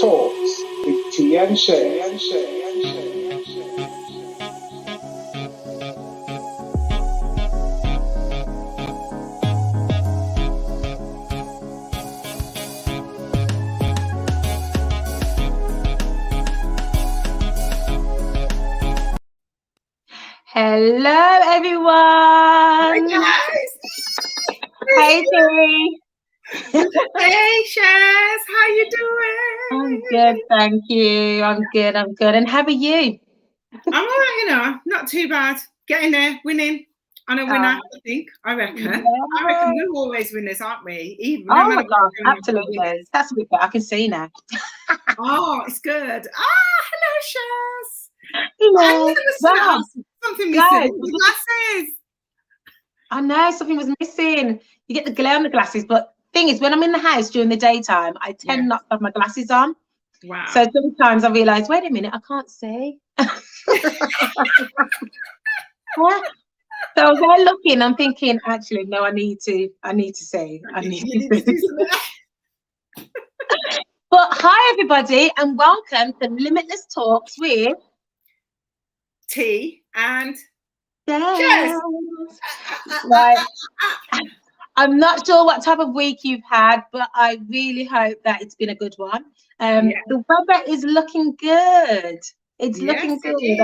Talks with T and Shez. Hello, everyone. Hi, guys. Hey, Terry. Hey, Shez. How you doing? I'm good, thank you. I'm good. And how are you? I'm all right, not too bad. Getting there, winning. On a winner, I reckon. Yeah. I reckon we're always winners, aren't we? Even, Oh my God, absolutely. That's a bit better. I can see now. Oh, it's good. Hello, Shez. Hello. Wow. Something missing. Glasses. I know something was missing. You get the glare on the glasses, but thing is, when I'm in the house during the daytime, I tend not to have my glasses on. Wow. So sometimes I realise, wait a minute, I can't see. Yeah. So I was there looking, I'm thinking, actually, no, I need to see. But hi, everybody, and welcome to Limitless Talks with T and Shez. Right. I'm not sure what type of week you've had, but I really hope that it's been a good one. The weather is looking good. It's looking good.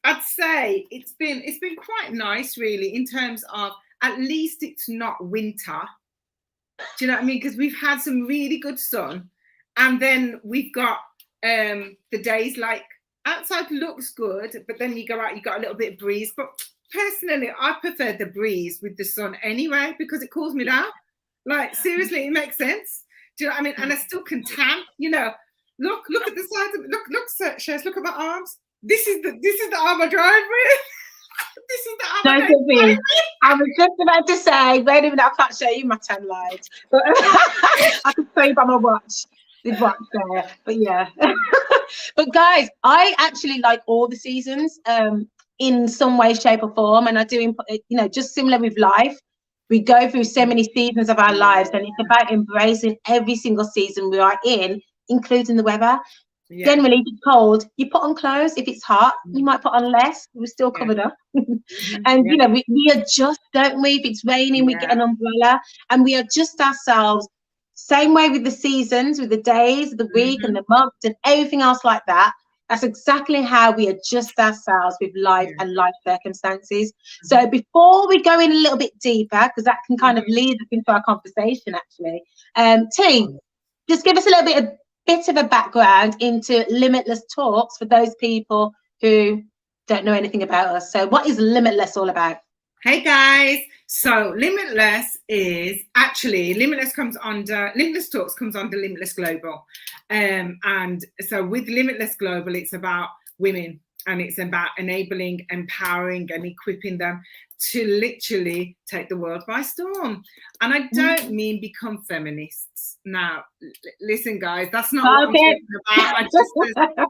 I'd say it's been quite nice, really, in terms of at least it's not winter. Do you know what I mean? Because we've had some really good sun, and then we've got the days like outside looks good, but then you go out, you got a little bit of breeze. But personally, I prefer the breeze with the sun anyway because it cools me down. Like seriously, it makes sense. Do you know what I mean? And I still can tan. Look at the sides of it. Look, Shez, look at my arms. This is the arm I drive with. This is the arm I drive with. I was just about to say, wait a minute, I can't show you my tan lines, but I can show you by my watch. The watch there, but yeah. But guys, I actually like all the seasons in some way, shape, or form, and I do, just similar with life. We go through so many seasons of our lives, and it's about embracing every single season we are in, including the weather. Yeah. Generally, if it's cold, you put on clothes. If it's hot, you might put on less. We're still covered up. And, we adjust, don't we? If it's raining, we get an umbrella and we adjust ourselves. Same way with the seasons, with the days, the week and the months and everything else like that. That's exactly how we adjust ourselves with life and life circumstances. So before we go in a little bit deeper, because that can kind of lead us into our conversation, actually, T, just give us a little bit of a background into Limitless Talks for those people who don't know anything about us. So what is Limitless all about? Hey guys, so Limitless is actually Limitless Talks comes under Limitless Global, and so with Limitless Global it's about women and it's about enabling, empowering and equipping them to literally take the world by storm. And I don't mean become feminists. Now, listen, guys, that's not what I'm talking about. I just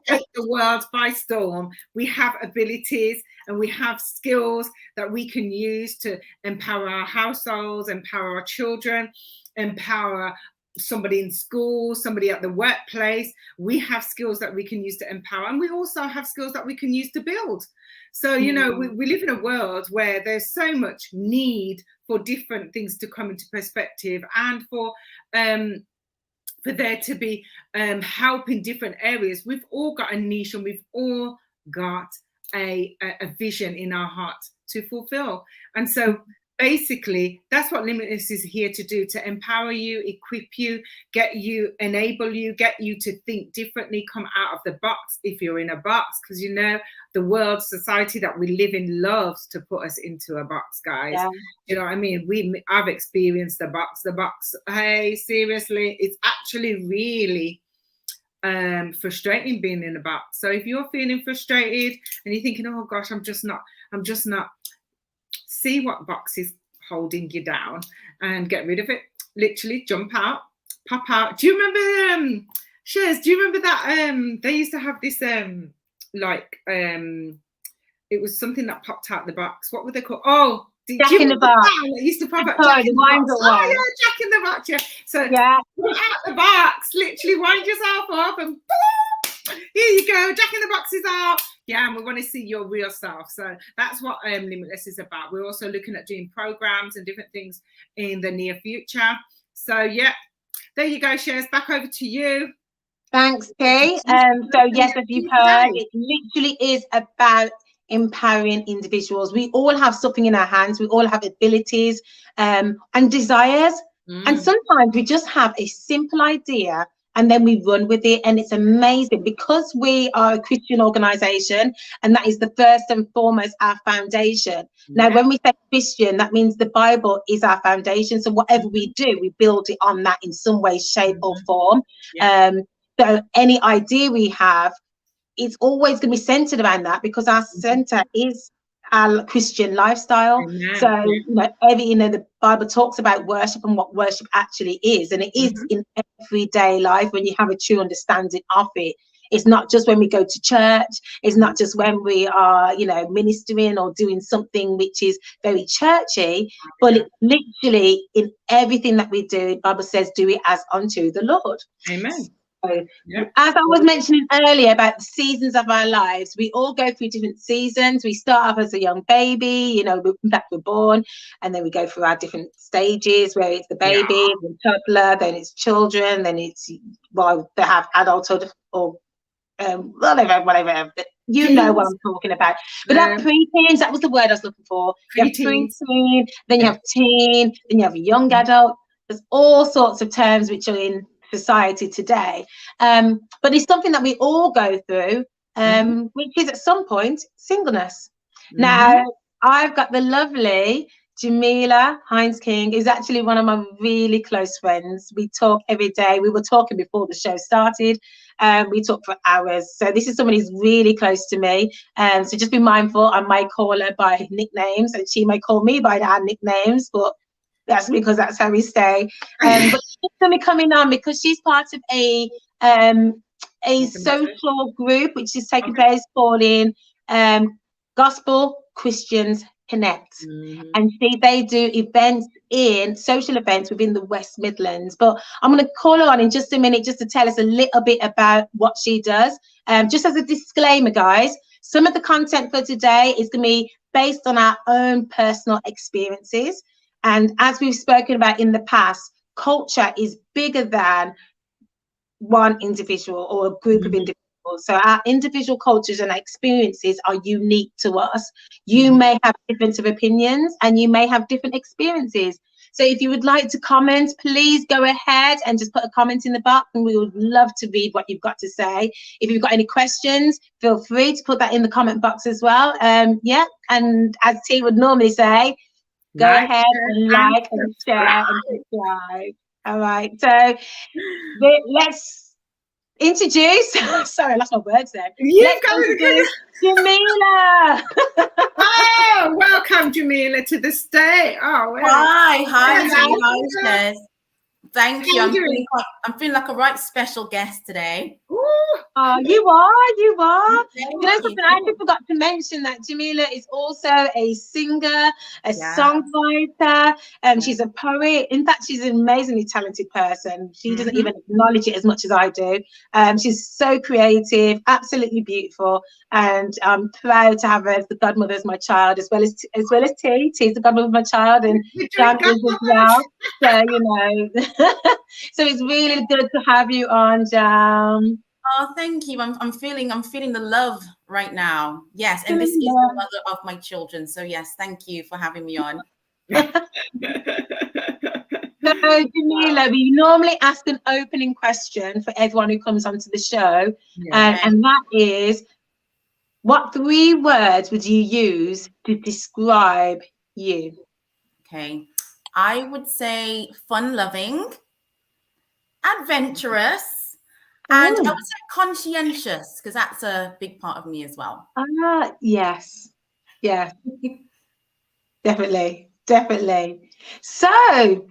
take the world by storm. We have abilities and we have skills that we can use to empower our households, empower our children, empower somebody in school, somebody at the workplace. We have skills that we can use to empower, and we also have skills that we can use to build. So, we live in a world where there's so much need for different things to come into perspective and for there to be help in different areas. We've all got a niche and we've all got a vision in our heart to fulfill. And so basically, that's what Limitless is here to do, to empower you, equip you, enable you, get you to think differently, come out of the box if you're in a box, because the world, society that we live in loves to put us into a box, guys. Yeah. You know what I mean? I've experienced the box. Hey, seriously, it's actually really frustrating being in a box. So if you're feeling frustrated and you're thinking, oh gosh, I'm just not, see what box is holding you down and get rid of it. Literally jump out, pop out. Do you remember Shez, do you remember that they used to have this it was something that popped out the box. What were they called? Oh, Jack in the Box. It used to pop up. Sorry, Jack in the the wind Box. up Oh one. yeah, Jack in the Box. Yeah. So Yeah. pull out the box, literally wind yourself up, and boom, here you go. Jack in the Box is out. Yeah, and we want to see your real self. So that's what Limitless is about. We're also looking at doing programs and different things in the near future. So yeah, there you go, Shez. Back over to you. Thanks, Kay. So yes, as you've heard, it literally is about empowering individuals. We all have something in our hands. We all have abilities and desires. And sometimes we just have a simple idea and then we run with it. And it's amazing because we are a Christian organization, and that is the first and foremost our foundation. Now, when we say Christian, that means the Bible is our foundation. So whatever we do, we build it on that in some way, shape or form. So any idea we have, it's always going to be centered around that, because our center is our Christian lifestyle. So the Bible talks about worship and what worship actually is, and it is in everyday life when you have a true understanding of it. It's not just when we go to church. It's not just when we are, ministering or doing something which is very churchy, but it's literally in everything that we do. The Bible says, do it as unto the Lord. Amen. So, as I was mentioning earlier about the seasons of our lives, we all go through different seasons. We start off as a young baby, we're born, and then we go through our different stages where it's the baby, then toddler, then it's children, then it's, they have adulthood or whatever. You know what I'm talking about. But that pre-teens, that was the word I was looking for. You have pre-teen, then you have teen, then you have a young adult. There's all sorts of terms which are in society today, but it's something that we all go through, which is at some point singleness. Now, I've got the lovely Jamila HindsKing, is actually one of my really close friends. We talk every day. We were talking before the show started. We talk for hours. So this is somebody who's really close to me. So just be mindful. I might call her by nicknames, and she may call me by our nicknames, but that's because that's how we stay. But she's going to be coming on because she's part of a social group which is taking place called Gospel Christians Connect. And they do social events within the West Midlands. But I'm going to call her on in just a minute just to tell us a little bit about what she does. Just as a disclaimer, guys, some of the content for today is going to be based on our own personal experiences. And as we've spoken about in the past, culture is bigger than one individual or a group of individuals. So our individual cultures and experiences are unique to us. You may have different opinions and you may have different experiences. So if you would like to comment, please go ahead and just put a comment in the box, and we would love to read what you've got to say. If you've got any questions, feel free to put that in the comment box as well. And as T would normally say, go ahead and like and share and subscribe. All right, so let's introduce, sorry, I lost my words there. Let's introduce Jamila. Oh, welcome, Jamila, to the stage. Oh, well. Hi, Shez. Thank you. I'm feeling like a right special guest today. Ooh. Oh, you are. You know something, I actually forgot to mention that Jamila is also a singer, a songwriter, she's a poet. In fact, she's an amazingly talented person. She doesn't even acknowledge it as much as I do. She's so creative, absolutely beautiful, and I'm proud to have her as the godmother of my child, as well as T. T's the godmother of my child, and Jam is as well. So so it's really good to have you on, Jam. Oh, thank you. I'm feeling the love right now. Yes, and this is the mother of my children. So yes, thank you for having me on. So Jamila, we normally ask an opening question for everyone who comes onto the show, and that is, what 3 words would you use to describe you? Okay, I would say fun-loving, adventurous, and I would say conscientious, because that's a big part of me as well. Yes. Yeah. Definitely. So,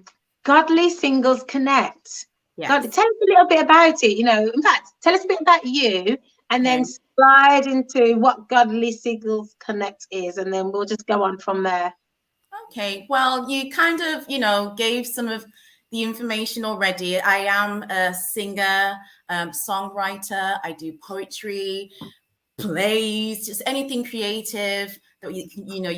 Godly Singles Connect. Yes. God, tell us a little bit about it. In fact, tell us a bit about you, and then slide into what Godly Singles Connect is, and then we'll just go on from there. Okay, well, you kind of, gave some of the information already. I am a singer, songwriter. I do poetry, plays, just anything creative that you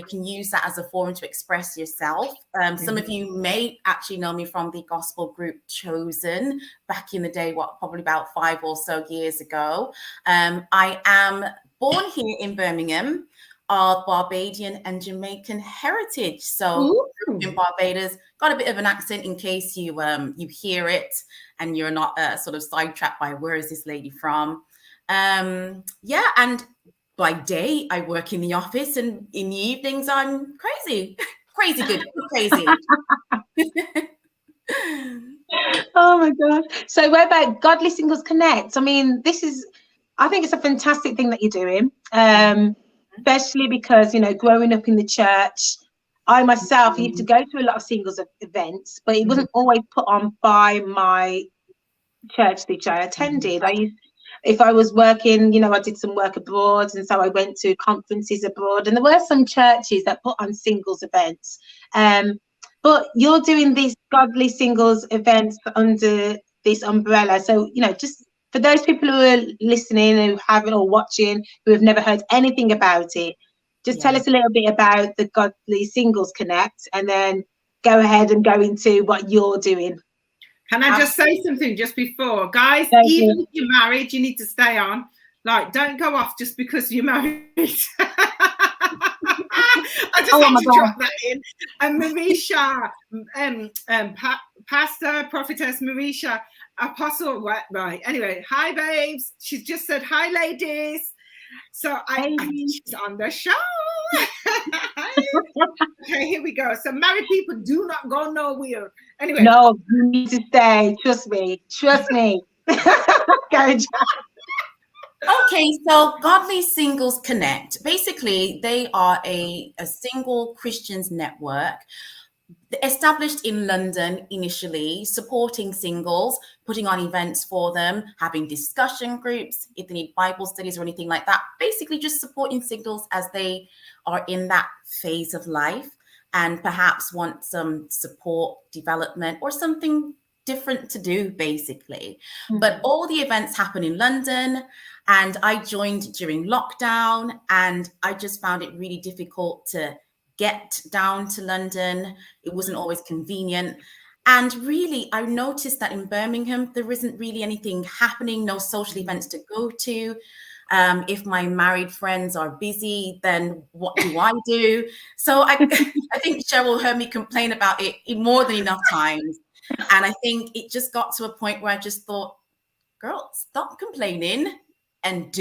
can use that as a forum to express yourself. Some of you may actually know me from the gospel group Chosen back in the day, probably about 5 or so years ago. I am born here in Birmingham, of Barbadian and Jamaican heritage. So in Barbados, got a bit of an accent in case you hear it and you're not sort of sidetracked by where is this lady from. And by day I work in the office, and in the evenings I'm crazy good, crazy. Oh my God. So what about Godly Singles Connect? I mean, I think it's a fantastic thing that you're doing, especially because, growing up in the church, I myself used to go to a lot of singles events, but it wasn't always put on by my church which I attended. If I was working, I did some work abroad, and so I went to conferences abroad, and there were some churches that put on singles events. But you're doing these Godly Singles events under this umbrella. So, just for those people who are listening, who haven't, or watching, who have never heard anything about it, just tell us a little bit about the Godly Singles Connect, and then go ahead and go into what you're doing. Can I just say something just before? Guys, even if you're married, you need to stay on. Like, don't go off just because you're married. I just had to drop that in. And Marisha, Pastor, Prophetess Marisha, Apostle, right? Anyway, hi, babes. She's just said, hi, ladies. So she's on the show. Okay, here we go. So married people, do not go nowhere. Anyway. No, you need to stay. Trust me. Okay, so Godly Singles Connect. Basically, they are a single Christians network established in London initially, supporting singles, putting on events for them, having discussion groups, if they need Bible studies or anything like that. Basically, just supporting singles as they are in that phase of life and perhaps want some support, development, or something different to do, basically. But all the events happen in London, and I joined during lockdown, and I just found it really difficult to get down to London. It wasn't always convenient. And really, I noticed that in Birmingham, there isn't really anything happening, no social events to go to. If my married friends are busy, then what do I do? So I think Sheryl heard me complain about it more than enough times. And I think it just got to a point where I just thought, girl, stop complaining and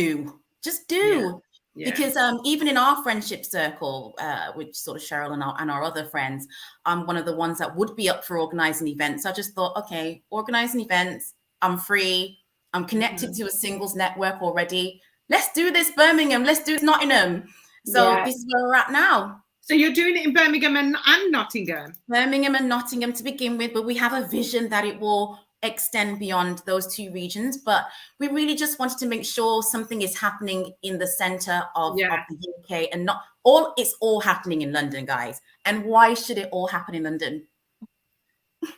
just do. Yeah. Because even in our friendship circle, which sort of Sheryl and our other friends, I'm one of the ones that would be up for organizing events. So I just thought, okay, organizing events, I'm free. I'm connected to a singles network already. Let's do this, Birmingham. Let's do Nottingham. So this is where we're at now. So you're doing it in Birmingham and Nottingham? Birmingham and Nottingham to begin with, but we have a vision that it will extend beyond those two regions. But we really just wanted to make sure something is happening in the center of the UK, and not all. It's all happening in London, guys. And why should it all happen in London?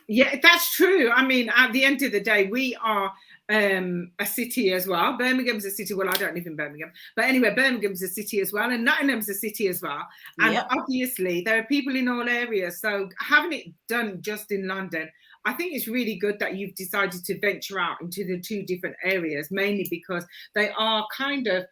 Yeah, that's true. I mean, at the end of the day, we are a city as well. Birmingham's a city. Well, I don't live in Birmingham, but anyway, Birmingham's a city as well, and Nottingham's a city as well. And obviously, there are people in all areas. So having it done just in London, I think it's really good that you've decided to venture out into the two different areas, mainly because they are kind of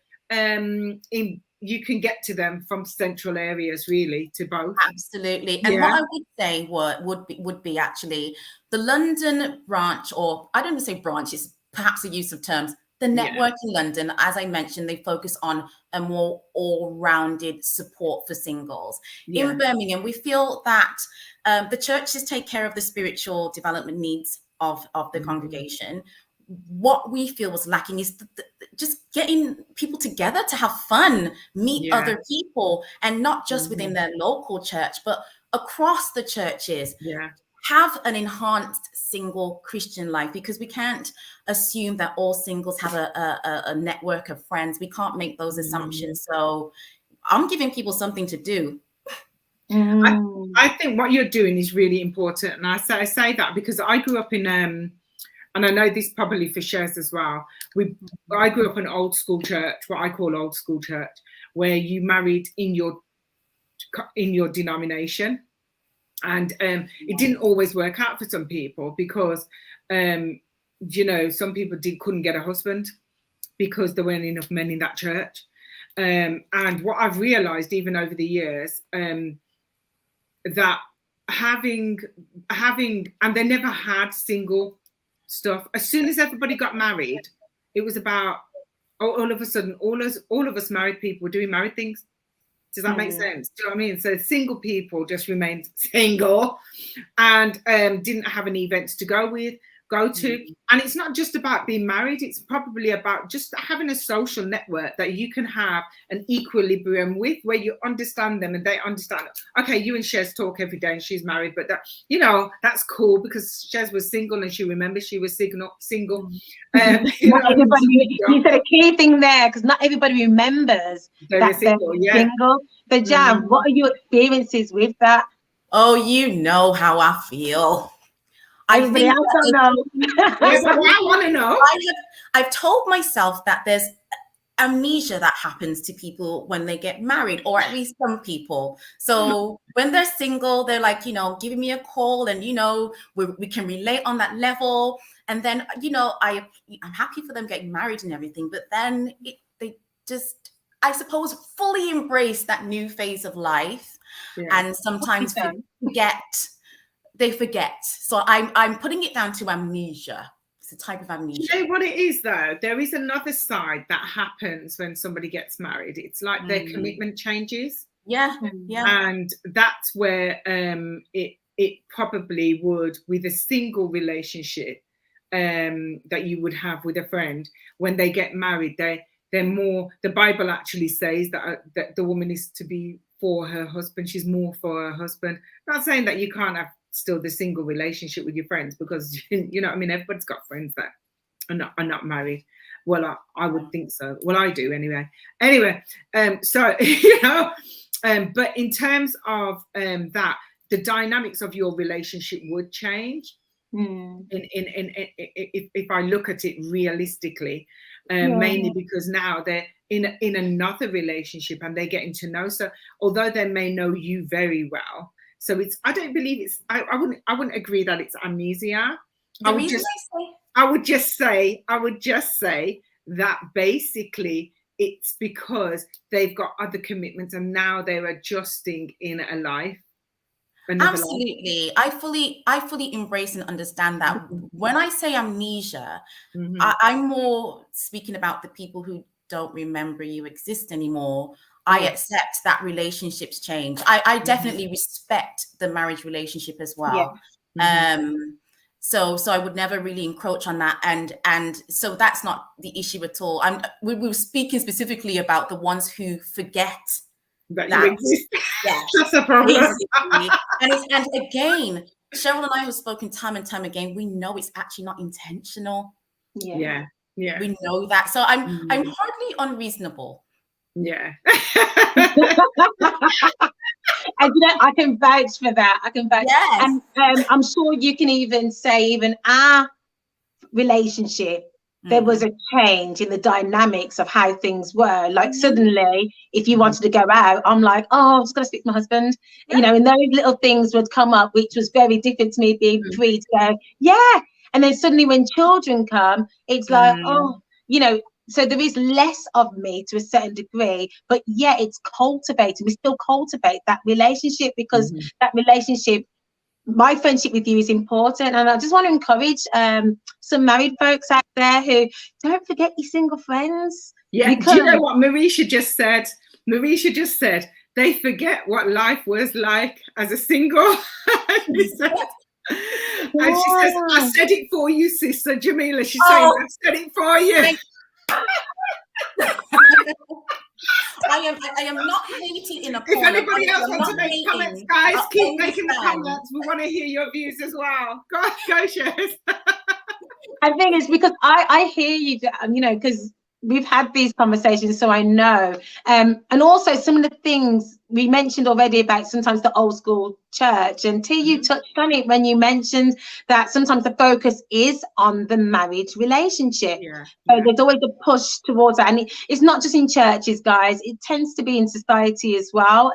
you can get to them from central areas, really, to both. Absolutely. And what I would say would be actually the London branch, or I don't want to say branch, it's perhaps a use of terms. The network in London, as I mentioned, they focus on a more all-rounded support for singles. In Birmingham, we feel that the churches take care of the spiritual development needs of the congregation. What we feel was lacking is just getting people together to have fun, meet other people, and not just within their local church, but across the churches. Have an enhanced single Christian life, because we can't assume that all singles have a network of friends. We can't make those assumptions. So I'm giving people something to do. I think what you're doing is really important, and I say that because I grew up in and I know this probably for Shez as well. I grew up in an old school church, what I call old school church, where you married in your denomination, and it didn't always work out for some people because you know, some people couldn't get a husband because there weren't enough men in that church. And what I've realized even over the years, that having and they never had single stuff. As soon as everybody got married, it was about all of a sudden all of us married people were doing married things. Does that make sense? Do you know what I mean? So single people just remained single and didn't have any events to go to. And it's not just about being married, it's probably about just having a social network that you can have an equilibrium with, where you understand them and they understand, okay, you and Shez talk every day and she's married, but that, you know, that's cool because Shez was single and she remembers she was single. Not everybody, you said a key thing there, because not everybody remembers that single, they're single. So Jam, what are your experiences with that? Oh, you know how I feel. Everybody else don't know. I want to know. I've told myself that there's amnesia that happens to people when they get married, or at least some people. So when they're single, they're like, you know, giving me a call, and you know, we can relate on that level. And then, you know, I'm happy for them getting married and everything, but then they just, I suppose, fully embrace that new phase of life, and sometimes they forget. So I'm putting it down to amnesia. It's a type of amnesia. You know what it is, though? There is another side that happens when somebody gets married. It's like their commitment changes. Yeah. And that's where it probably would, with a single relationship that you would have with a friend, when they get married, they're more, the Bible actually says that the woman is to be for her husband. She's more for her husband. Not saying that you can't have still the single relationship with your friends, because you know what I mean, everybody's got friends that are not married. Well, I would think so. Well, I do anyway. So you know, but in terms of that, the dynamics of your relationship would change. If I look at it realistically, mainly because now they're in another relationship and they're getting to know. So although they may know you very well, so it's, I don't believe it's, I wouldn't agree that it's amnesia. I would just say that basically it's because they've got other commitments and now they're adjusting in a life. Absolutely. I fully embrace and understand that. When I say amnesia, I'm more speaking about the people who don't remember you exist anymore. I accept that relationships change. I definitely respect the marriage relationship as well. So I would never really encroach on that. And so that's not the issue at all. We were speaking specifically about the ones who forget that you exist. Yeah, that's a problem. and again, Sheryl and I have spoken time and time again. We know it's actually not intentional. Yeah. We know that. So I'm hardly unreasonable. Yeah. And you know, I can vouch for that. I can vouch. Yes. And I'm sure you can even say, even our relationship, there was a change in the dynamics of how things were. Like suddenly, if you wanted to go out, I'm like, oh, I'm just going to speak to my husband. Yeah. You know, and those little things would come up, which was very different to me being free to go, yeah. And then suddenly when children come, it's like, oh, you know, so there is less of me to a certain degree, but yeah, it's cultivated. We still cultivate that relationship because that relationship, my friendship with you is important. And I just want to encourage some married folks out there who don't forget your single friends. Yeah, do you know what Marisha just said? Marisha just said, they forget what life was like as a single. And she says, I said it for you, sister Jamila. She's saying, I said it for you. I am not hating in a corner. If anybody else wants to make comments, guys, keep making the comments. We want to hear your views as well. Go, Shez. I think it's because I hear you, you know, because we've had these conversations, so I know. And also some of the things we mentioned already about sometimes the old school church, and T, you touched on it when you mentioned that sometimes the focus is on the marriage relationship. So there's always a push towards that, and it's not just in churches, guys, it tends to be in society as well.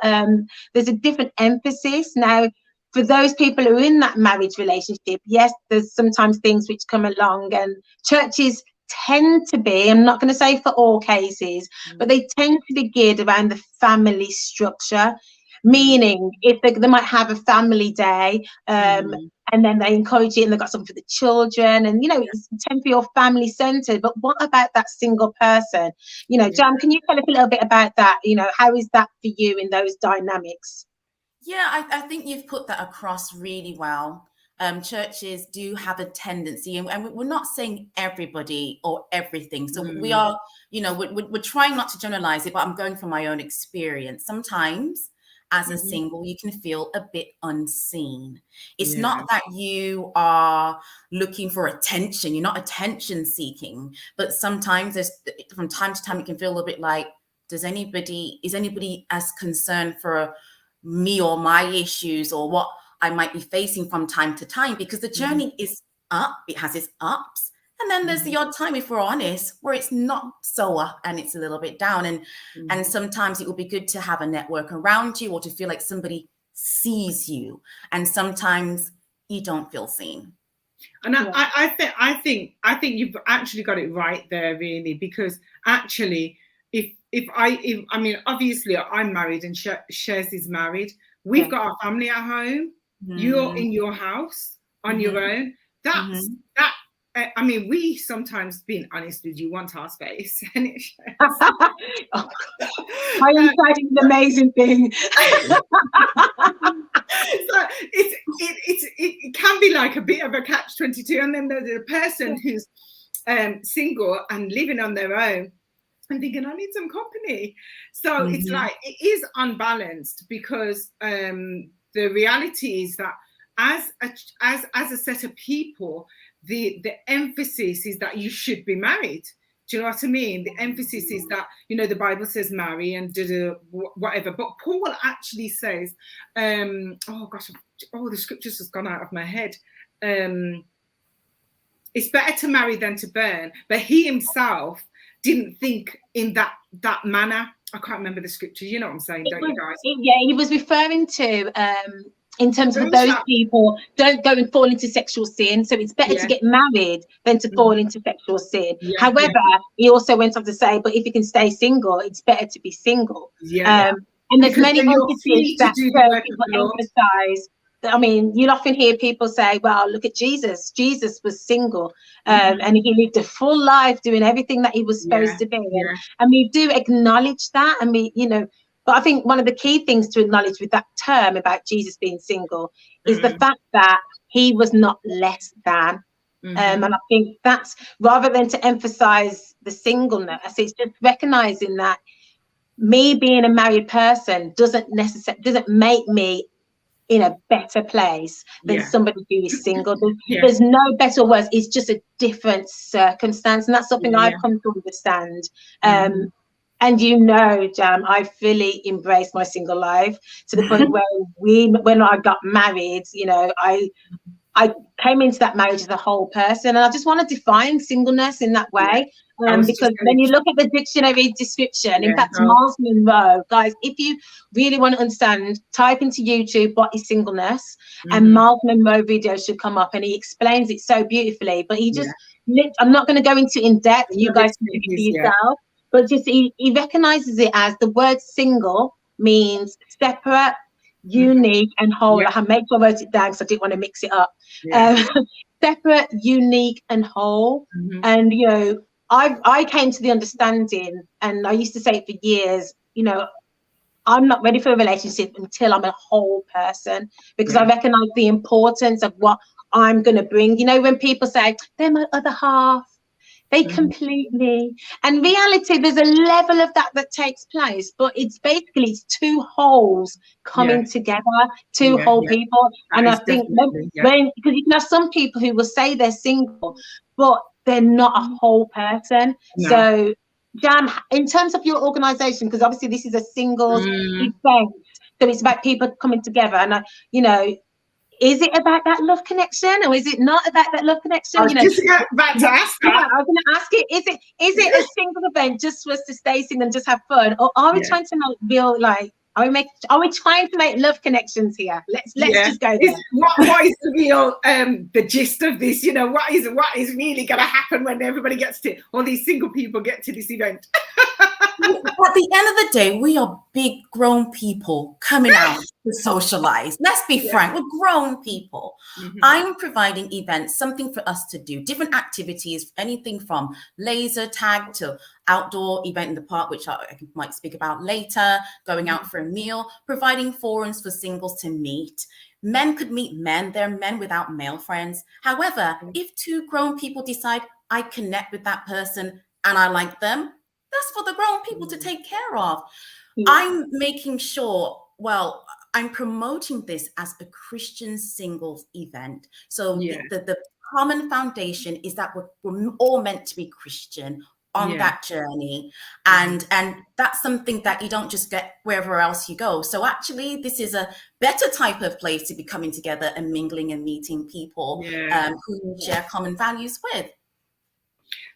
There's a different emphasis now for those people who are in that marriage relationship. Yes, there's sometimes things which come along, and churches tend to be, I'm not going to say for all cases, but they tend to be geared around the family structure, meaning if they might have a family day, and then they encourage it, and they've got something for the children, and it's tend to be all family centered. But what about that single person? Jam, can you tell us a little bit about that? How is that for you in those dynamics? Yeah, I think you've put that across really well. Churches do have a tendency, and we're not saying everybody or everything. So we are, we're trying not to generalize it, but I'm going from my own experience. Sometimes as a single, you can feel a bit unseen. It's not that you are looking for attention. You're not attention seeking, but sometimes from time to time, it can feel a little bit like, is anybody as concerned for me or my issues or what I might be facing from time to time? Because the journey is up, it has its ups, and then there's the odd time, if we're honest, where it's not so up and it's a little bit down, and sometimes it will be good to have a network around you or to feel like somebody sees you, and sometimes you don't feel seen. And I think you've actually got it right there, really, because actually I mean, obviously I'm married and Shez is married. We've got our family at home. You're in your house on your own. That's that. I mean, we sometimes, being honest with you, want our space. And My inside is an amazing thing. So it can be like a bit of a catch-22, and then there's a person who's single and living on their own and thinking, I need some company. So it's like, it is unbalanced, because the reality is that as a set of people, the emphasis is that you should be married. Do you know what I mean? The emphasis is that, the Bible says marry and whatever. But Paul actually says, the scripture's just gone out of my head. It's better to marry than to burn. But he himself didn't think in that manner. I can't remember the scripture. You know what I'm saying, don't you guys? Yeah, he was referring to in terms of those people don't go and fall into sexual sin. So it's better to get married than to fall into sexual sin. However, he also went on to say, but if you can stay single, it's better to be single. And there's many emphases that people emphasize. I mean, you'll often hear people say, well, look at Jesus. Jesus was single, and he lived a full life doing everything that he was supposed to be. And we do acknowledge that. And but I think one of the key things to acknowledge with that term about Jesus being single is the fact that he was not less than. And I think that's, rather than to emphasize the singleness, it's just recognizing that me being a married person doesn't make me in a better place than somebody who is single. There's no better or worse. It's just a different circumstance, and that's something I've come to understand. And Jam, I fully embraced my single life to the point where when I got married, I came into that marriage as a whole person, and I just want to define singleness in that way. Because when you look at the dictionary description, in fact, Miles Monroe, guys, if you really want to understand, type into YouTube what is singleness, and Miles Monroe video should come up, and he explains it so beautifully. But he just, I'm not going to go into in depth. You guys can do it for yourself. But just he recognizes it as the word single means separate, unique, and whole. I made sure I wrote it down because I didn't want to mix it up. Separate, unique, and whole. And I came to the understanding, and I used to say it for years, I'm not ready for a relationship until I'm a whole person, because I recognize the importance of what I'm going to bring. When people say they're my other half, they completely, and reality, there's a level of that takes place, but it's basically two wholes coming together, two whole people. And I think because you can have some people who will say they're single, but they're not a whole person. So Jam, in terms of your organization, because obviously this is a singles event, so it's about people coming together, and you know, is it about that love connection, or is it not about that love connection? I was just about to ask that. Yeah, I was going to ask it. Is it a single event just for us to stay sing and just have fun, or are we trying to build like? Are we trying to make love connections here? Let's just go there. What is the real the gist of this? You know, what is really going to happen when everybody gets to, all these single people get to this event? At the end of the day, we are big grown people coming out to socialize. Let's be frank, we're grown people. I'm providing events, something for us to do, different activities, anything from laser tag to outdoor event in the park, which I might speak about later, going out for a meal, providing forums for singles to meet. Men could meet men. There are men without male friends. However, if two grown people decide I connect with that person and I like them, that's for the grown people to take care of. I'm making sure, well, I'm promoting this as a Christian singles event. So the common foundation is that we're all meant to be Christian on that journey. And that's something that you don't just get wherever else you go. So actually, this is a better type of place to be coming together and mingling and meeting people who you share common values with.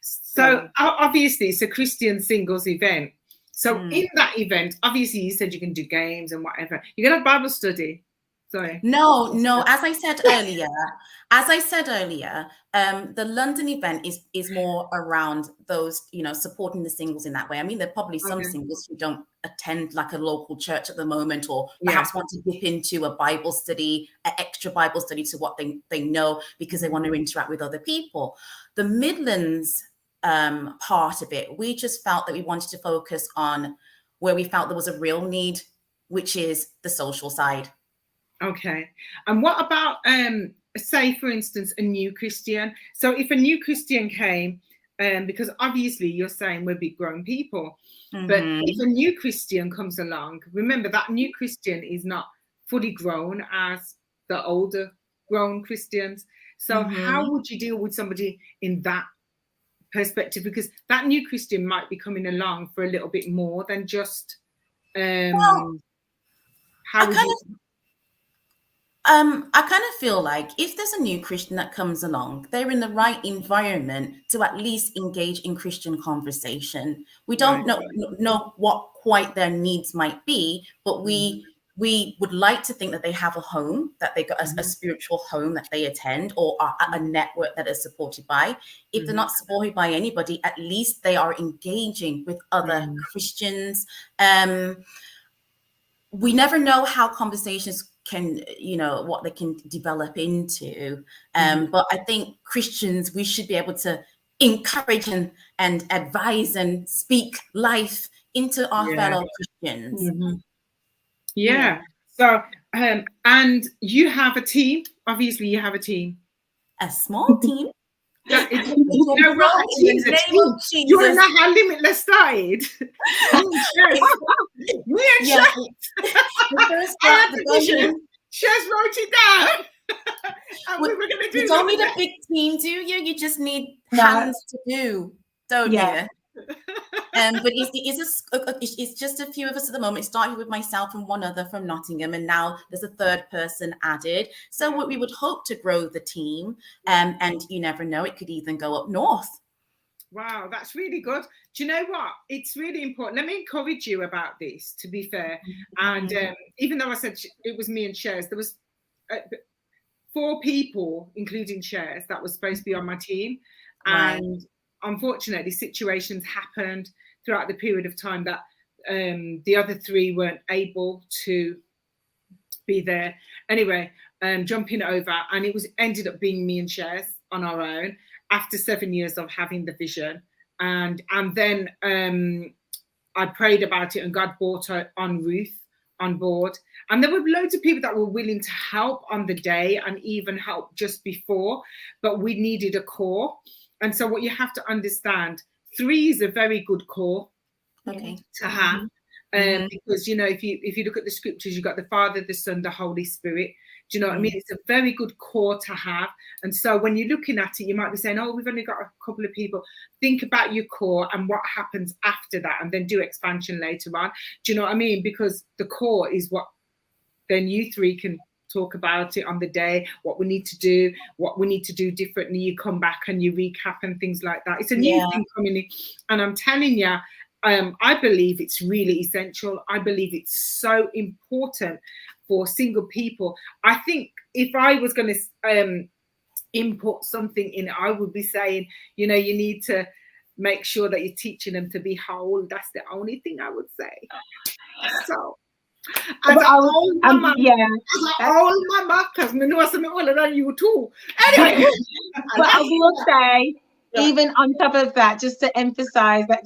So obviously it's a Christian singles event. So in that event, obviously you said you can do games and whatever. You're gonna have Bible study. Sorry. No. As I said earlier, the London event is more around those, you know, supporting the singles in that way. I mean, there are probably some singles who don't attend like a local church at the moment, or perhaps want to dip into a Bible study, an extra Bible study to what they know, because they want to interact with other people. The Midlands part of it, we just felt that we wanted to focus on where we felt there was a real need, which is the social side. Okay. And what about say for instance a new Christian? So if a new Christian came, because obviously you're saying we're big grown people, but if a new Christian comes along, remember that new Christian is not fully grown as the older grown Christians. So how would you deal with somebody in that perspective, because that new Christian might be coming along for a little bit more than just I kind of feel like if there's a new Christian that comes along, they're in the right environment to at least engage in Christian conversation. We don't know what quite their needs might be, but we would like to think that they have a home, that they got a spiritual home that they attend, or a network that is supported by. If they're not supported by anybody, at least they are engaging with other Christians. We never know how conversations can, you know, what they can develop into. But I think Christians, we should be able to encourage and advise and speak life into our fellow Christians. So and you have a team. Obviously you have a team, a small team. You know what? You want to know how Limitless started? Me and Shez wrote it down. And we were going to do. You don't need a big team, do you? You just need hands to do, don't you? But it's just a few of us at the moment. It started with myself and one other from Nottingham, and now there's a third person added. So we would hope to grow the team, and you never know, it could even go up north. Wow, that's really good. Do you know what? It's really important. Let me encourage you about this, to be fair. And even though I said it was me and Shez, there was 4 people, including Shez, that was supposed to be on my team. And unfortunately, situations happened throughout the period of time that the other 3 weren't able to be there. Anyway, jumping over, and it ended up being me and Shez on our own after 7 years of having the vision. And then I prayed about it, and God brought on Ruth on board. And there were loads of people that were willing to help on the day and even help just before, but we needed a core. And so what you have to understand, 3 is a very good core to have. Because, you know, if you look at the scriptures, you've got the Father, the Son, the Holy Spirit. Do you know what I mean? It's a very good core to have. And so when you're looking at it, you might be saying, oh, we've only got a couple of people. Think about your core and what happens after that, and then do expansion later on. Do you know what I mean? Because the core is what then you three can talk about it on the day, what we need to do differently. You come back and you recap and things like that. It's a new thing coming in. And I'm telling you, I believe it's really essential. I believe it's so important for single people. I think if I was going to input something in it, I would be saying, you know, you need to make sure that you're teaching them to be whole. That's the only thing I would say. So, as an old mama, because me know something older than you too. Anyway, but I will say, even on top of that, just to emphasize that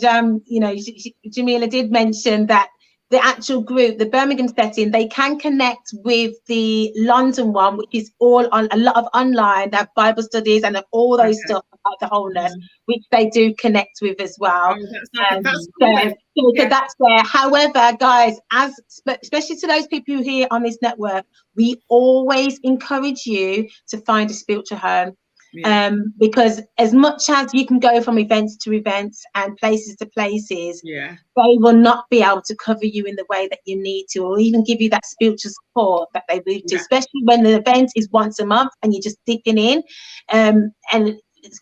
Jamila did mention that the actual group, the Birmingham setting, they can connect with the London one, which is all on a lot of online. They have Bible studies and all those stuff about the wholeness, which they do connect with as well. So that's there. However, guys, especially to those people who are here on this network, we always encourage you to find a spiritual home. Because as much as you can go from events to events and places to places, they will not be able to cover you in the way that you need to, or even give you that spiritual support that they need to, especially when the event is once a month and you're just dipping in. And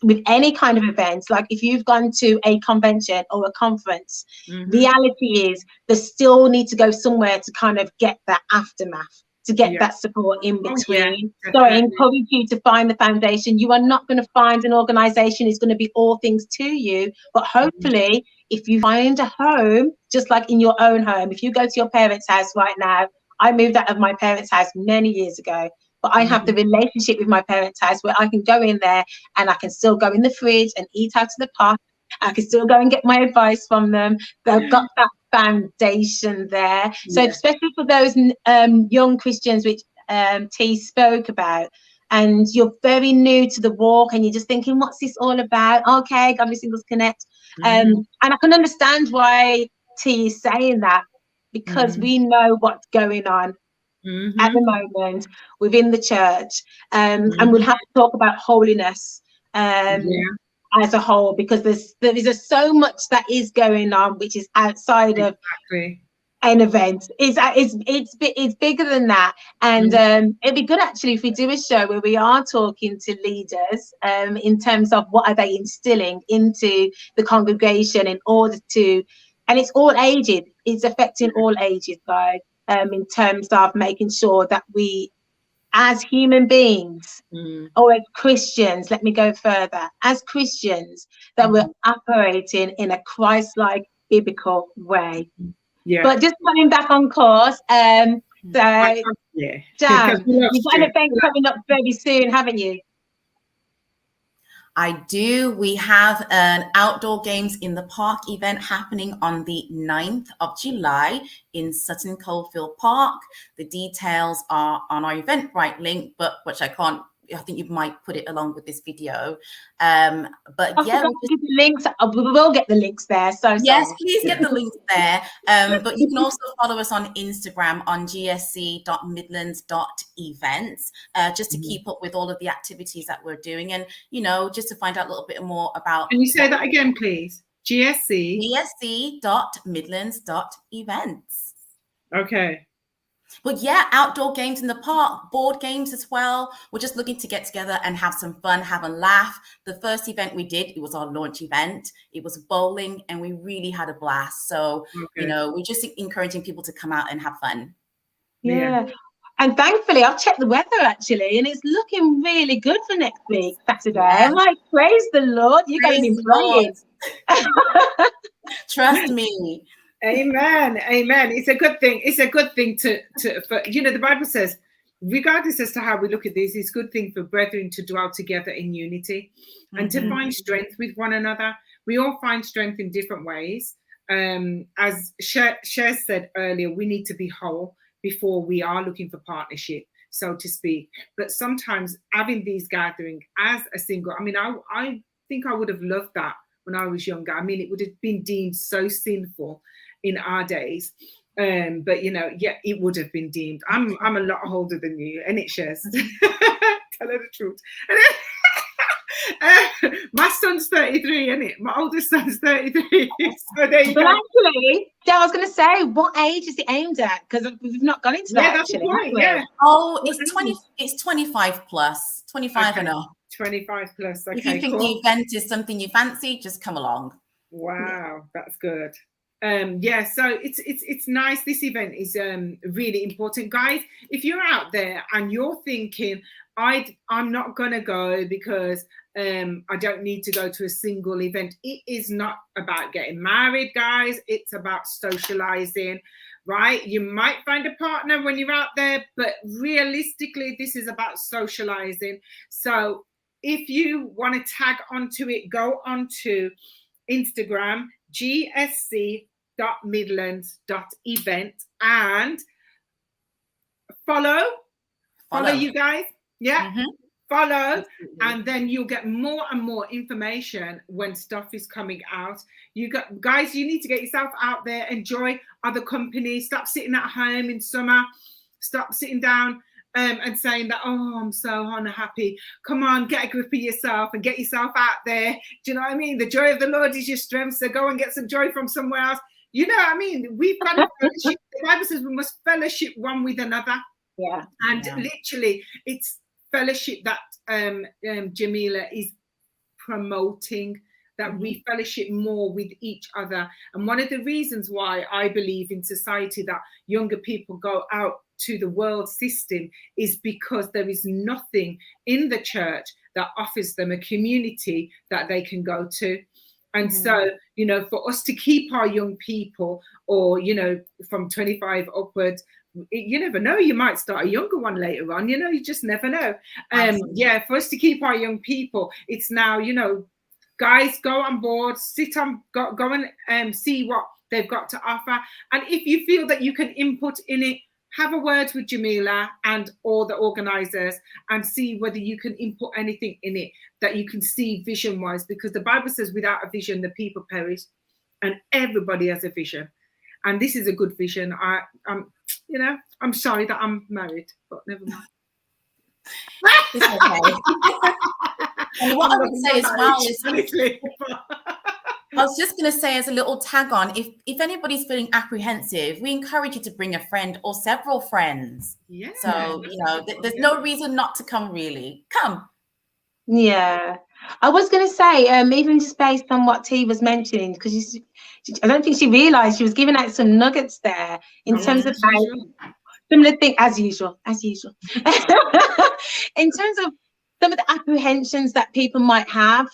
with any kind of events, like if you've gone to a convention or a conference, reality is they still need to go somewhere to kind of get that aftermath, to get that support in between. So I encourage you to find the foundation. You are not going to find an organization is going to be all things to you, but hopefully if you find a home, just like in your own home, if you go to your parents' house right now, I moved out of my parents' house many years ago, but I have the relationship with my parents' house where I can go in there and I can still go in the fridge and eat out of the pot. I can still go and get my advice from them. They've got that foundation there. So especially for those young Christians, which T spoke about, and you're very new to the walk and you're just thinking, what's this all about? Okay, Godly Singles Connect. And I can understand why T is saying that, because we know what's going on at the moment within the church. And we'll have to talk about holiness as a whole, because there is so much that is going on which is outside of an event. It's bigger than that. And it'd be good actually if we do a show where we are talking to leaders in terms of what are they instilling into the congregation in order to, and it's all ages, it's affecting all ages, guys, in terms of making sure that we, as human beings, or as Christians, let me go further, as Christians, that we're operating in a Christ-like biblical way. But just coming back on course, Jam, you've got an event coming up very soon, haven't you? I do. We have an outdoor games in the park event happening on the 9th of July in Sutton Coldfield Park. The details are on our Eventbrite link, but which I think you might put it along with this video. But yeah, the links. We will get the links there. So yes, please get the links there. But you can also follow us on Instagram on gsc.midlands.events, just to keep up with all of the activities that we're doing, and just to find out a little bit more about. Can you say that again, please? gsc.midlands.events. Okay. But yeah, outdoor games in the park, board games as well. We're just looking to get together and have some fun, have a laugh. The first event we did, it was our launch event. It was bowling and we really had a blast. So, we're just encouraging people to come out and have fun. Yeah. And thankfully, I've checked the weather actually, and it's looking really good for next week, Saturday. Yeah. I'm like, praise the Lord. You guys been praying. Trust me. Amen. It's a good thing. It's a good thing for the Bible says, regardless as to how we look at this, it's a good thing for brethren to dwell together in unity and to find strength with one another. We all find strength in different ways. As Shez said earlier, we need to be whole before we are looking for partnership, so to speak. But sometimes having these gatherings as a single, I think I would have loved that when I was younger. It would have been deemed so sinful in our days. But you know, yeah, it would have been deemed. I'm a lot older than you, and it shares. Tell her the truth. My son's 33, isn't it? My oldest son's 33. So there you But go. actually, yeah, I was going to say, what age is it aimed at? Because we've not gone into that. Yeah, that's the actually, point. have we? Yeah. Oh, it's 20. It's 25 plus, 25 and up. 25 plus. If Okay, you think cool. the event is something you fancy, just come along. Wow, that's good. Yeah, so it's nice. This event is really important, guys. If you're out there and you're thinking, I'm not gonna go because I don't need to go to a single event. It is not about getting married, guys. It's about socializing, right? You might find a partner when you're out there, but realistically, this is about socializing. So if you want to tag onto it, go onto Instagram, gsc.midlands.event, and follow you guys. Yeah. Follow, and then you'll get more and more information when stuff is coming out. You need to get yourself out there, enjoy other companies, stop sitting at home in summer, stop sitting down and saying that, oh, I'm so unhappy. Come on, get a grip of yourself and get yourself out there. Do you know what I mean? The joy of the Lord is your strength, so go and get some joy from somewhere else. You know what I mean? We've got a fellowship. The Bible says we must fellowship one with another. Yeah. And literally, it's fellowship that Jamila is promoting, that we fellowship more with each other. And one of the reasons why I believe in society that younger people go out to the world system is because there is nothing in the church that offers them a community that they can go to. And so, you know, for us to keep our young people, or, you know, from 25 upwards, you never know, you might start a younger one later on, you know, you just never know. Yeah, for us to keep our young people, it's now, you know, guys, go on board, go and see what they've got to offer. And if you feel that you can input in it, have a word with Jamila and all the organizers and see whether you can input anything in it that you can see vision wise, because the Bible says without a vision the people perish, and everybody has a vision. And this is a good vision. You know, I'm sorry that I'm married, but never mind. It's okay. And what I would say as well is, I was just going to say as a little tag on, if anybody's feeling apprehensive, we encourage you to bring a friend or several friends. Yeah. So, you know, there's no reason not to come, really. Come. Yeah. I was going to say, even just based on what T was mentioning, because I don't think she realised she was giving out some nuggets there in terms of similar thing, as usual. In terms of some of the apprehensions that people might have,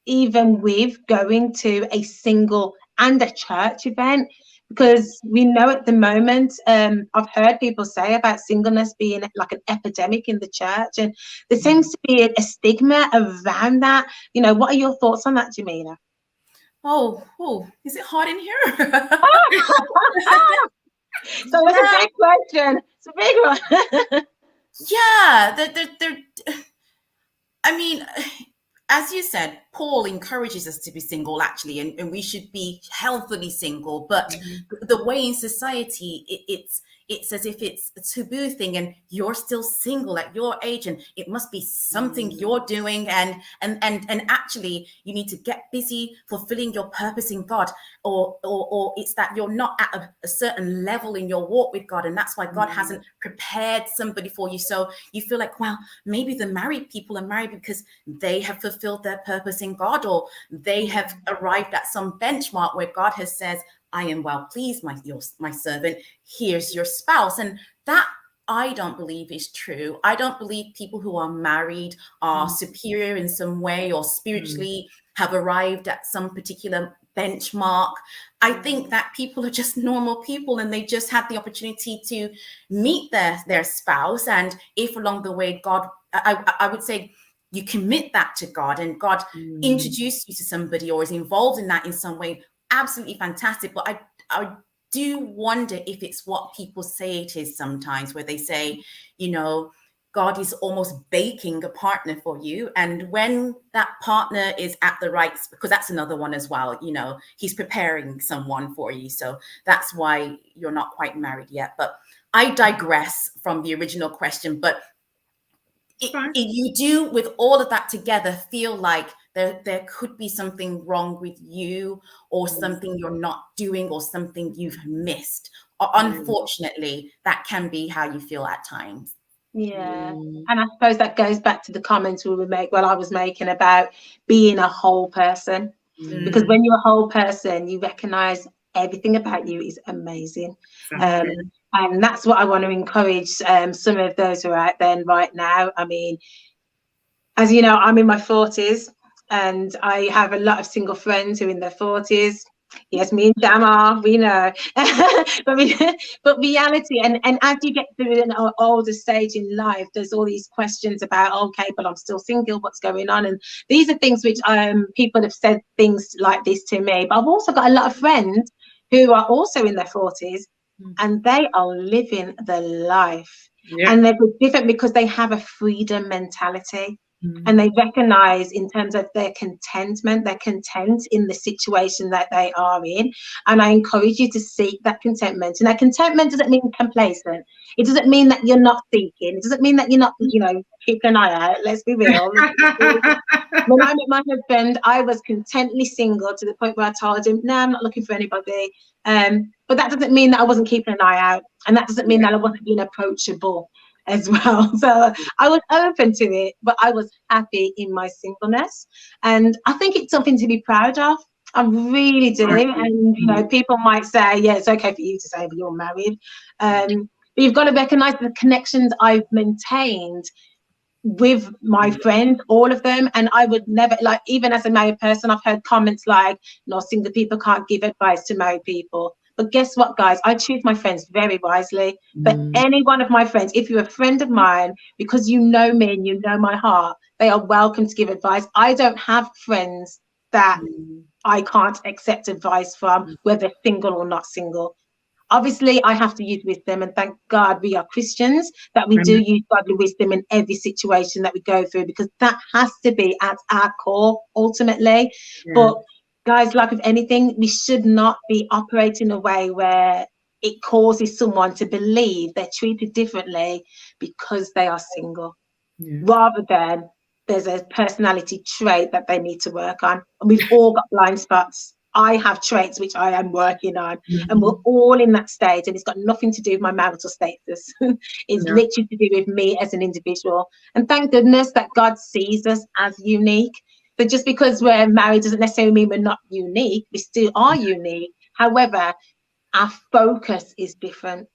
even with going to a single and a church event, because we know at the moment, I've heard people say about singleness being like an epidemic in the church, and there seems to be a stigma around that. You know, what are your thoughts on that, Jamila? Oh, is it hot in here? So it's a big question. It's a big one. Yeah, I mean, as you said, Paul encourages us to be single, actually, and we should be healthily single. But the way in society, it's as if it's a taboo thing, and you're still single at your age, and it must be something you're doing, and actually you need to get busy fulfilling your purpose in God, or it's that you're not at a certain level in your walk with God, and that's why God hasn't prepared somebody for you. So you feel like, well, maybe the married people are married because they have fulfilled their purpose in God, or they have arrived at some benchmark where God has said, I am well pleased, my servant, here's your spouse. And that, I don't believe, is true. I don't believe people who are married are superior in some way, or spiritually have arrived at some particular benchmark. I think that people are just normal people, and they just had the opportunity to meet their spouse. And if along the way God, I would say, you commit that to God, and God introduced you to somebody or is involved in that in some way, absolutely fantastic. But I do wonder if it's what people say it is sometimes, where they say, you know, God is almost baking a partner for you. And when that partner is at the right, because that's another one as well, you know, he's preparing someone for you. So that's why you're not quite married yet. But I digress from the original question. But you do, with all of that together, feel like there could be something wrong with you, or something you're not doing, or something you've missed. Or unfortunately, that can be how you feel at times. Yeah. And I suppose that goes back to the comments I was making about being a whole person. Because when you're a whole person, you recognize everything about you is amazing. And that's what I want to encourage some of those who are out there right now. I mean, as you know, I'm in my 40s, and I have a lot of single friends who are in their 40s. Yes, me and Jam are, we know. but reality, and as you get through an older stage in life, there's all these questions about, okay, but I'm still single, what's going on? And these are things which people have said things like this to me. But I've also got a lot of friends who are also in their 40s, and they are living the life. And they're different because they have a freedom mentality. And they recognize, in terms of their contentment, they're content in the situation that they are in. And I encourage you to seek that contentment. And that contentment doesn't mean complacent. It doesn't mean that you're not seeking. It doesn't mean that you're not, you know, keeping an eye out. Let's be real. When I met my husband, I was contently single to the point where I told him, no, I'm not looking for anybody. But that doesn't mean that I wasn't keeping an eye out. And that doesn't mean that I wasn't being approachable as well. So I was open to it, but I was happy in my singleness. And I think it's something to be proud of. I really do. And, you know, people might say, yeah, it's okay for you to say, but you're married. But you've got to recognize the connections I've maintained with my friends, all of them. And I would never, like, even as a married person, I've heard comments like, no, single people can't give advice to married people. But guess what, guys? I choose my friends very wisely. But any one of my friends, if you're a friend of mine, because you know me and you know my heart, they are welcome to give advice. I don't have friends that I can't accept advice from, whether single or not single. Obviously, I have to use wisdom, and thank God we are Christians, that we do use godly wisdom in every situation that we go through, because that has to be at our core ultimately. But guys, like with anything, we should not be operating in a way where it causes someone to believe they're treated differently because they are single, rather than there's a personality trait that they need to work on. And we've all got blind spots. I have traits which I am working on, and we're all in that state, and it's got nothing to do with my marital status. It's literally to do with me as an individual. And thank goodness that God sees us as unique. But just because we're married doesn't necessarily mean we're not unique. We still are unique. However, our focus is different.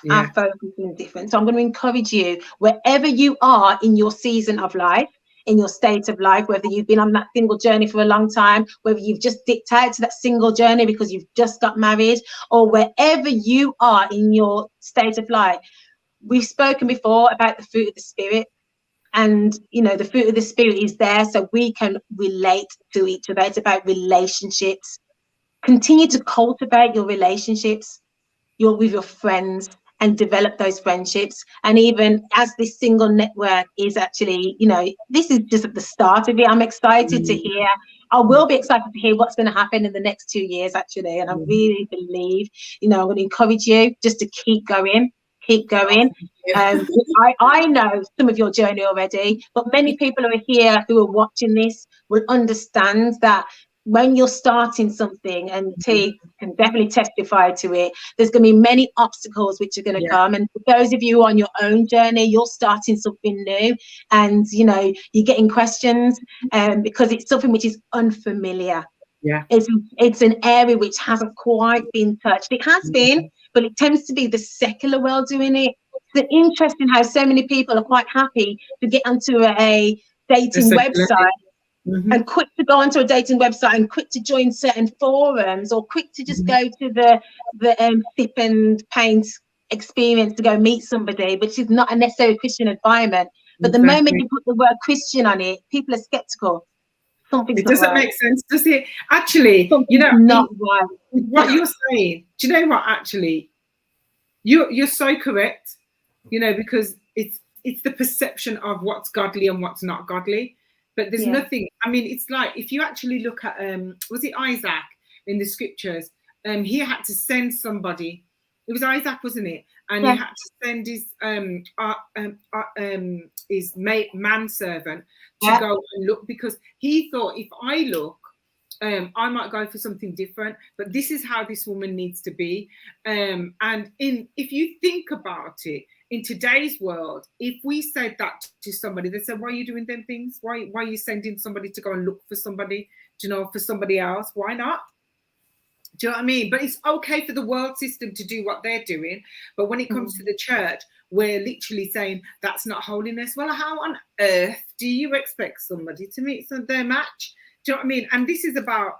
Our focus is different. So I'm going to encourage you, wherever you are in your season of life, in your state of life, whether you've been on that single journey for a long time, whether you've just dipped out to that single journey because you've just got married, or wherever you are in your state of life, we've spoken before about the fruit of the Spirit. And, you know, the fruit of the Spirit is there so we can relate to each other. It's about relationships. Continue to cultivate your relationships with your friends, and develop those friendships. And even as this single network is actually, you know, this is just at the start of it. I'm excited to hear, I will be excited to hear what's going to happen in the next 2 years, actually. And I really believe, you know, I'm going to encourage you just to keep going. I know some of your journey already, but many people who are here who are watching this will understand that when you're starting something, and T can definitely testify to it, there's going to be many obstacles which are going to come. And for those of you on your own journey, you're starting something new, and you know you're getting questions because it's something which is unfamiliar. It's an area which hasn't quite been touched. It has been, but it tends to be the secular world doing it. It's interesting how so many people are quite happy to get onto a dating website. And quick to go onto a dating website, and quick to join certain forums, or quick to just go to the sip and paint experience to go meet somebody, which is not a necessarily Christian environment. But the moment you put the word Christian on it, people are skeptical. It doesn't make sense, does it? Actually, you know, not right. What you're saying, do you know what? Actually, you're so correct. You know, because it's it's the perception of what's godly and what's not godly. But there's nothing. I mean, it's like if you actually look at was it Isaac in the scriptures? He had to send somebody. It was Isaac, wasn't it? And he had to send his manservant to go and look, because he thought, if I look, I might go for something different. But this is how this woman needs to be. And if you think about it, in today's world, if we said that to somebody, they said, why are you doing them things? Why are you sending somebody to go and look for somebody, for somebody else? Why not? Do you know what I mean? But it's okay for the world system to do what they're doing. But when it comes to the church, we're literally saying that's not holiness. Well, how on earth do you expect somebody to meet their match? Do you know what I mean? And this is about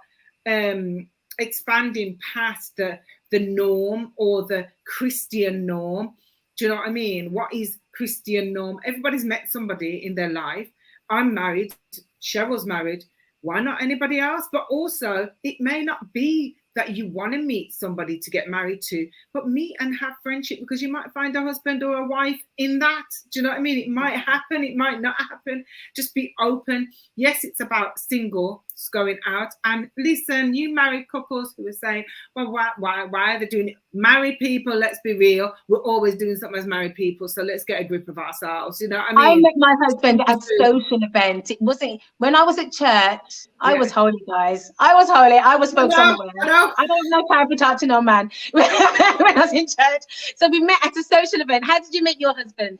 expanding past the norm or the Christian norm. Do you know what I mean? What is Christian norm? Everybody's met somebody in their life. I'm married. Cheryl's married. Why not anybody else? But also, it may not be that you want to meet somebody to get married to, but meet and have friendship, because you might find a husband or a wife in that. Do you know what I mean? It might happen, it might not happen. Just be open. Yes, it's about singles going out. And listen, you married couples who are saying, well, why are they doing it? Married people, let's be real, we're always doing something as married people, so let's get a grip of ourselves. You know what I mean? I met my husband at a social event. It wasn't when I was at church. I was holy, guys. I was holy. I was focused on the word. I don't know how to talk to no man when I was in church. So we met at a social event. How did you meet your husband?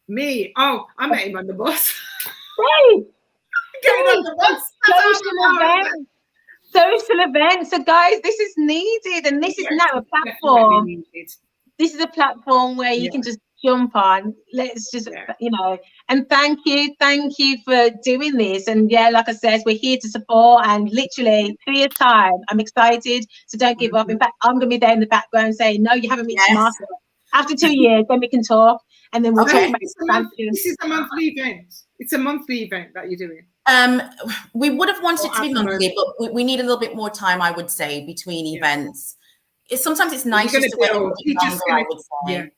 Me? Oh, I met him on the bus. Hey, Getting on the bus. Social event. So guys, this is needed, and this is now a platform. This is a platform where you can just jump on. Let's just and thank you for doing this. And like I said, we're here to support, and literally 3 years time. I'm excited, so don't give up. In fact, I'm gonna be there in the background saying, no, you haven't reached master. After 2 years, then we can talk, and then we'll talk about expansion. This is a monthly event. It's a monthly event that you're doing. We would have wanted it to be monthly, but we need a little bit more time, I would say, between events. Sometimes it's nice just to wait a little bit longer, I would say.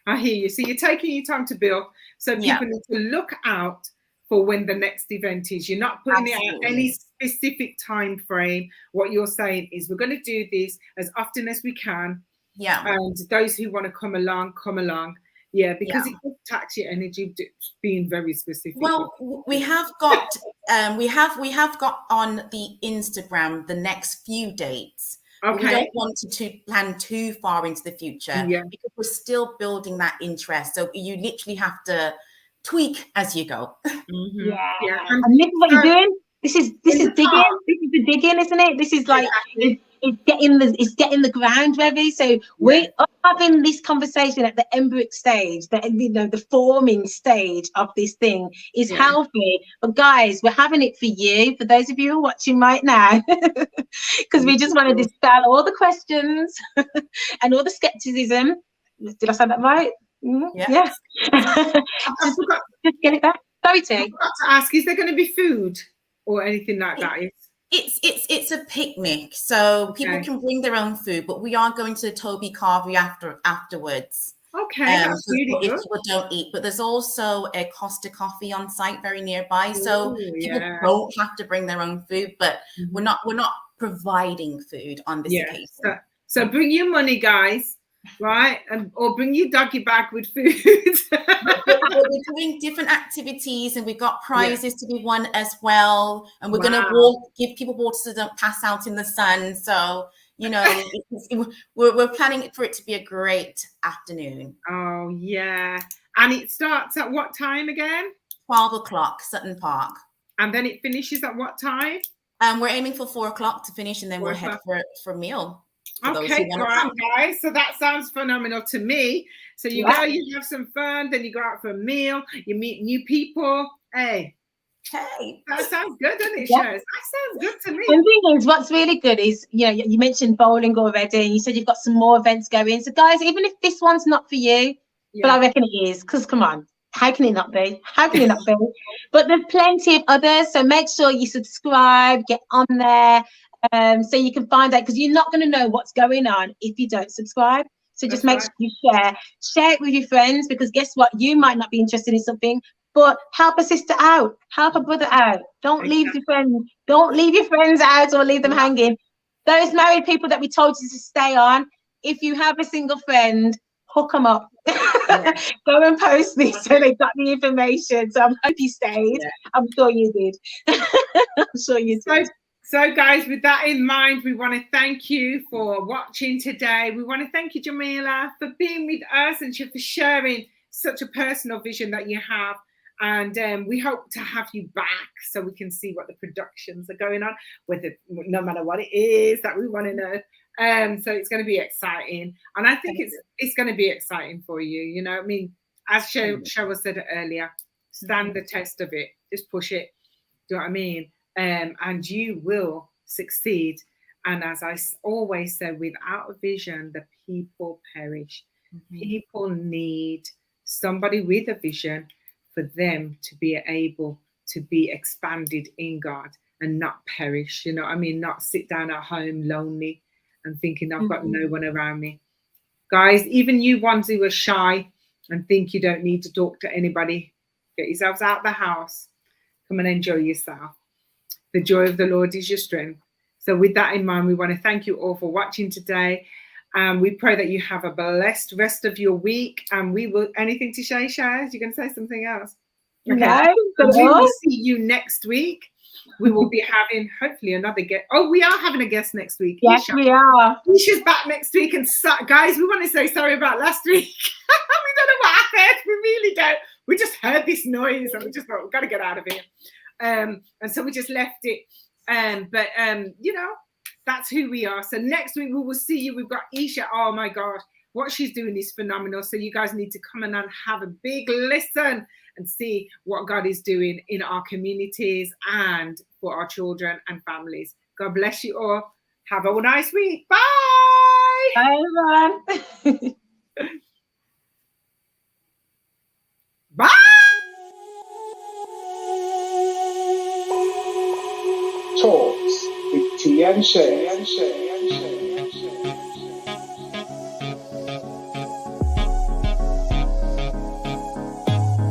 I hear you. So you're taking your time to build. So people need to look out for when the next event is. You're not putting it out any specific time frame. What you're saying is, we're going to do this as often as we can. Yeah. And those who want to come along, come along. Yeah, because it does tax your energy being very specific. Well, we have got we have got on the Instagram the next few dates. Okay. We don't want to plan too far into the future because we're still building that interest. So you literally have to tweak as you go. Mm-hmm. Yeah. And this is what you're doing. This is digging. This is the digging, isn't it? This is like it's getting the ground ready. So we are having this conversation at the embryonic stage, the forming stage of this thing is healthy. But guys, we're having it for you, for those of you who are watching right now, because we just want to dispel all the questions and all the skepticism. Did I say that right? Yeah. just get it back. Sorry, T. I forgot to ask, is there going to be food or anything like that? It's a picnic, so people can bring their own food, but we are going to Toby Carvery afterwards. Okay, that's really good. If people don't eat, but there's also a Costa Coffee on site very nearby, so people don't have to bring their own food. But we're not providing food on this occasion. So bring your money, guys, right? Or bring your doggy bag with food. We're doing different activities, and we've got prizes to be won as well. And we're going to give people water so they don't pass out in the sun. So, we're planning for it to be a great afternoon. Oh, yeah. And it starts at what time again? 12 o'clock, Sutton Park. And then it finishes at what time? We're aiming for 4 o'clock to finish, and then we're heading for a meal. Okay, all right, guys. So that sounds phenomenal to me. So you go, you have some fun, then you go out for a meal, you meet new people. Hey, that sounds good, doesn't it, Shez? That sounds good to me. And the thing is, what's really good is, you mentioned bowling already, and you said you've got some more events going. So, guys, even if this one's not for you, but I reckon it is, because come on, how can it not be? How can it not be? But there's plenty of others. So make sure you subscribe, get on there. So you can find out, because you're not going to know what's going on if you don't subscribe. So just That's make right. sure you share it with your friends, because guess what? You might not be interested in something, but help a sister out, help a brother out. Don't leave your friends. Don't leave your friends out or leave them hanging. Those married people that we told you to stay on, if you have a single friend, hook them up. Go and post me so they got the information. So I hope you stayed. Yeah. I'm sure you did. I'm sure you did. So guys, with that in mind, we want to thank you for watching today. We want to thank you, Jamila, for being with us and for sharing such a personal vision that you have. And we hope to have you back so we can see what the productions are going on, no matter what it is that we want to know. So it's going to be exciting, and I think it's going to be exciting for you. You know, I mean, as Sheryl said earlier, stand the test of it. Just push it. Do you know what I mean? And you will succeed. And as I always say, without a vision, the people perish. People need somebody with a vision for them to be able to be expanded in God and not perish. You know what I mean? Not sit down at home lonely and thinking I've got no one around me. Guys, even you ones who are shy and think you don't need to talk to anybody, get yourselves out of the house. Come and enjoy yourself. The joy of the Lord is your strength. So with that in mind, we want to thank you all for watching today. And we pray that you have a blessed rest of your week. And we will, anything to say, Shez? You're going to say something else? Okay. No, We will see you next week. We will be having hopefully another guest. Oh, we are having a guest next week. Yes, we are. Isha's back next week. And guys, we want to say sorry about last week. We don't know what happened. We really don't. We just heard this noise and we just thought, we've got to get out of here. And so we just left it. But you know, that's who we are. So next week we will see you. We've got Isha. Oh my God, what she's doing is phenomenal. So you guys need to come and have a big listen and see what God is doing in our communities and for our children and families. God bless you all. Have a nice week. Bye. Bye, everyone. Bye. Talks with T and Shez.